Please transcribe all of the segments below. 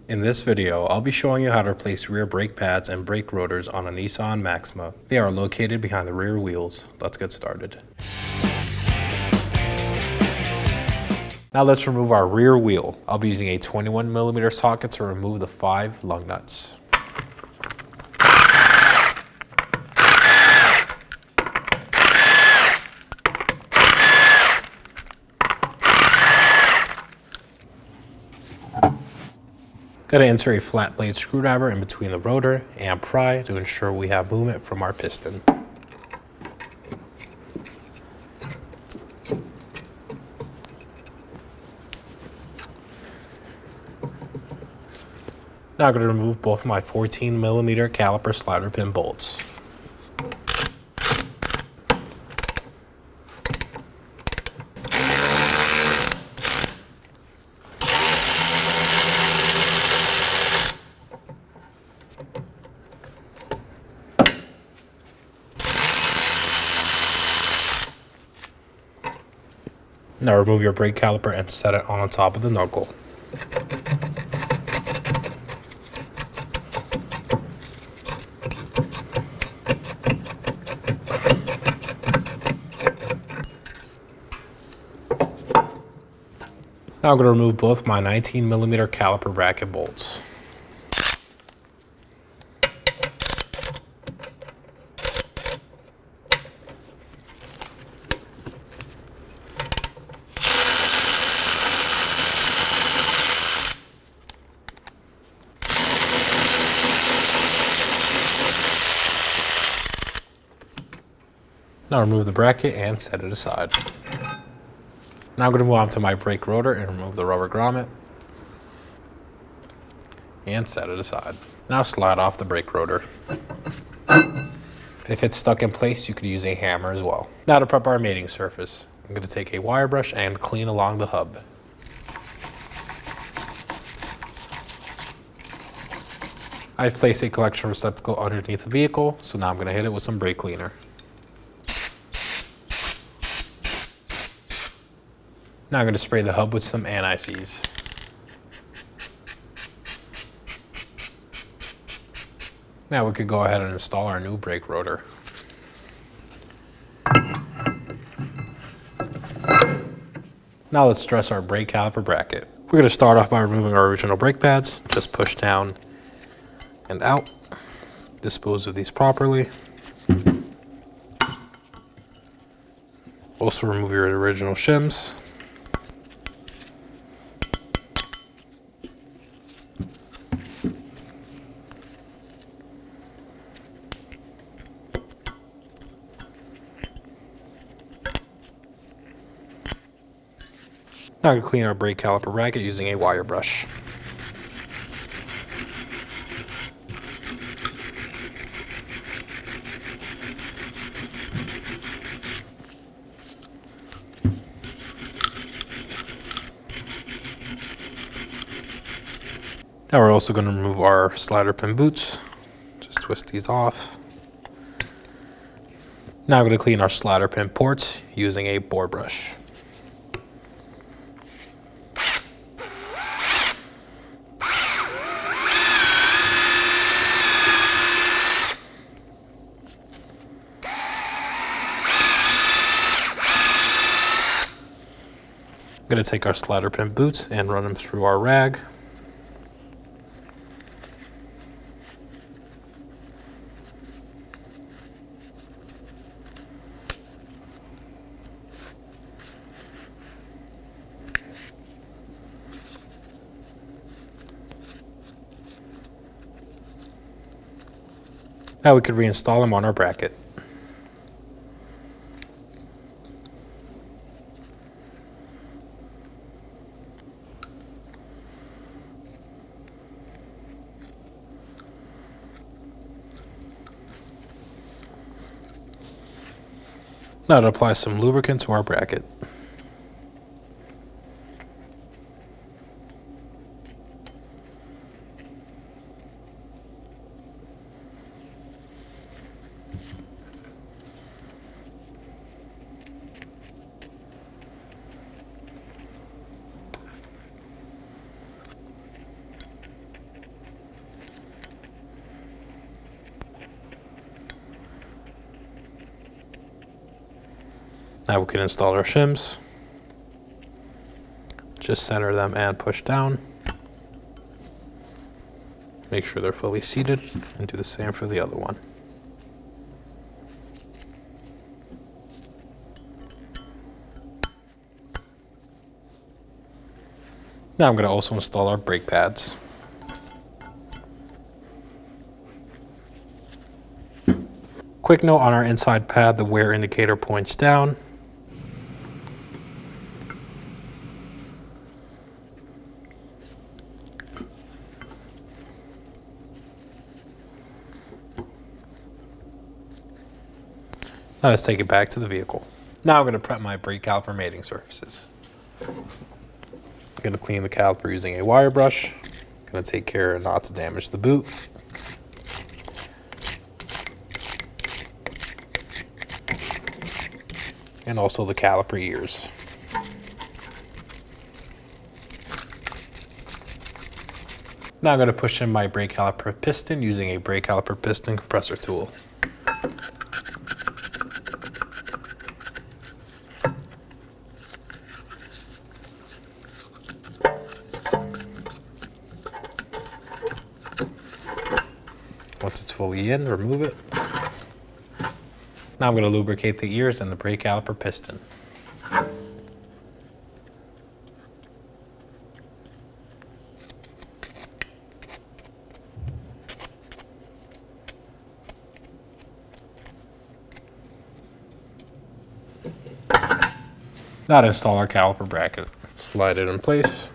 In this video, I'll be showing you how to replace rear brake pads and brake rotors on a Nissan Maxima. They are located behind the rear wheels. Let's get started. Now let's remove our rear wheel. I'll be using a 21mm socket to remove the 5 lug nuts. Gotta insert a flat blade screwdriver in between the rotor and pry to ensure we have movement from our piston. Now I'm going to remove both my 14mm caliper slider pin bolts. Now remove your brake caliper and set it on top of the knuckle. Now I'm going to remove both my 19mm caliper bracket bolts. Now remove the bracket and set it aside. Now I'm going to move on to my brake rotor and remove the rubber grommet and set it aside. Now slide off the brake rotor. If it's stuck in place, you could use a hammer as well. Now to prep our mating surface, I'm going to take a wire brush and clean along the hub. I've placed a collection receptacle underneath the vehicle, so now I'm going to hit it with some brake cleaner. Now I'm going to spray the hub with some anti-seize. Now we could go ahead and install our new brake rotor. Now let's dress our brake caliper bracket. We're going to start off by removing our original brake pads. Just push down and out. Dispose of these properly. Also remove your original shims. Now I'm going to clean our brake caliper bracket using a wire brush. Now we're also going to remove our slider pin boots. Just twist these off. Now I'm going to clean our slider pin ports using a bore brush. I'm going to take our slider pin boots and run them through our rag. Now we could reinstall them on our bracket. Now to apply some lubricant to our bracket. Now we can install our shims. Just center them and push down. Make sure they're fully seated, and do the same for the other one. Now I'm going to also install our brake pads. Quick note on our inside pad, the wear indicator points down. Now let's take it back to the vehicle. Now I'm going to prep my brake caliper mating surfaces. I'm going to clean the caliper using a wire brush. I'm going to take care not to damage the boot. And also the caliper ears. Now I'm going to push in my brake caliper piston using a brake caliper piston compressor tool. Once it's fully in, remove it. Now I'm going to lubricate the ears and the brake caliper piston. Now to install our caliper bracket. Slide it in place.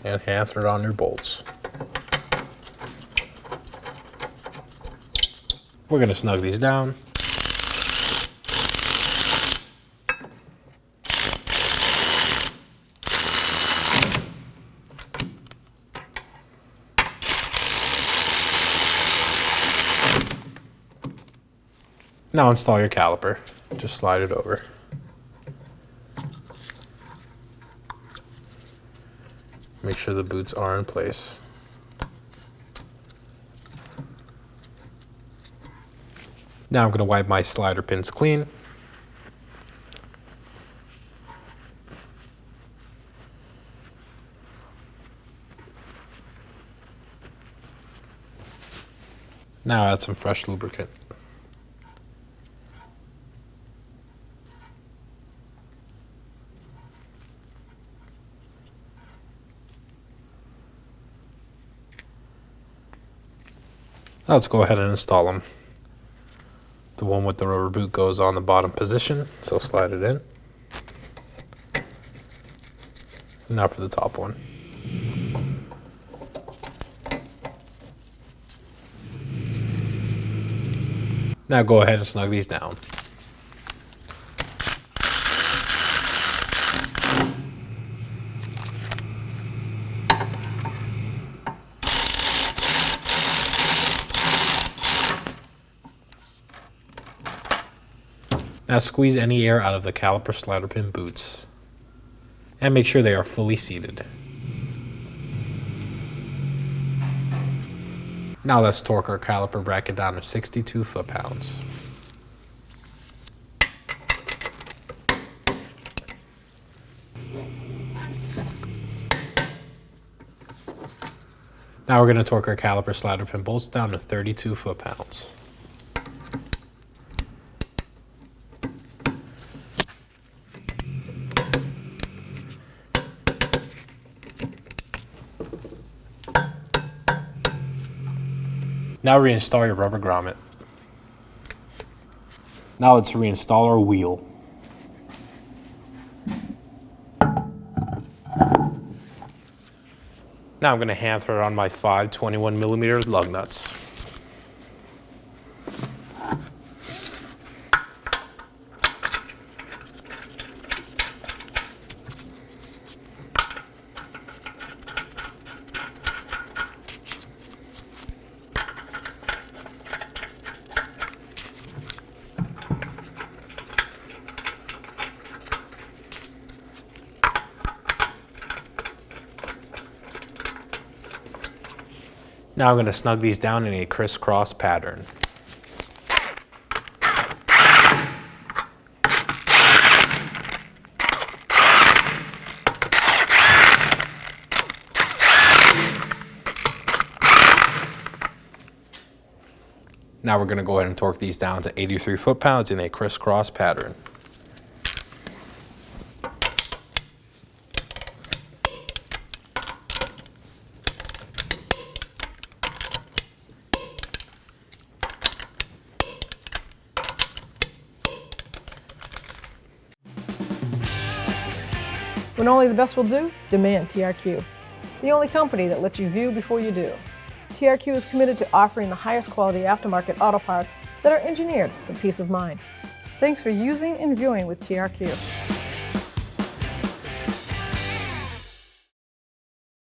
And hammer it on your bolts. We're going to snug these down. Now install your caliper. Just slide it over. Make sure the boots are in place. Now I'm going to wipe my slider pins clean. Now add some fresh lubricant. Now let's go ahead and install them. The one with the rubber boot goes on the bottom position, so slide it in. Now for the top one. Now go ahead and snug these down. Now squeeze any air out of the caliper slider pin boots and make sure they are fully seated. Now let's torque our caliper bracket down to 62 foot-pounds. Now we're going to torque our caliper slider pin bolts down to 32 foot-pounds. Now reinstall your rubber grommet. Now let's reinstall our wheel. Now I'm going to hand thread on my 5 21mm lug nuts. Now I'm going to snug these down in a crisscross pattern. Now we're going to go ahead and torque these down to 83 foot-pounds in a crisscross pattern. When only the best will do, demand TRQ. The only company that lets you view before you do. TRQ is committed to offering the highest quality aftermarket auto parts that are engineered for peace of mind. Thanks for using and viewing with TRQ.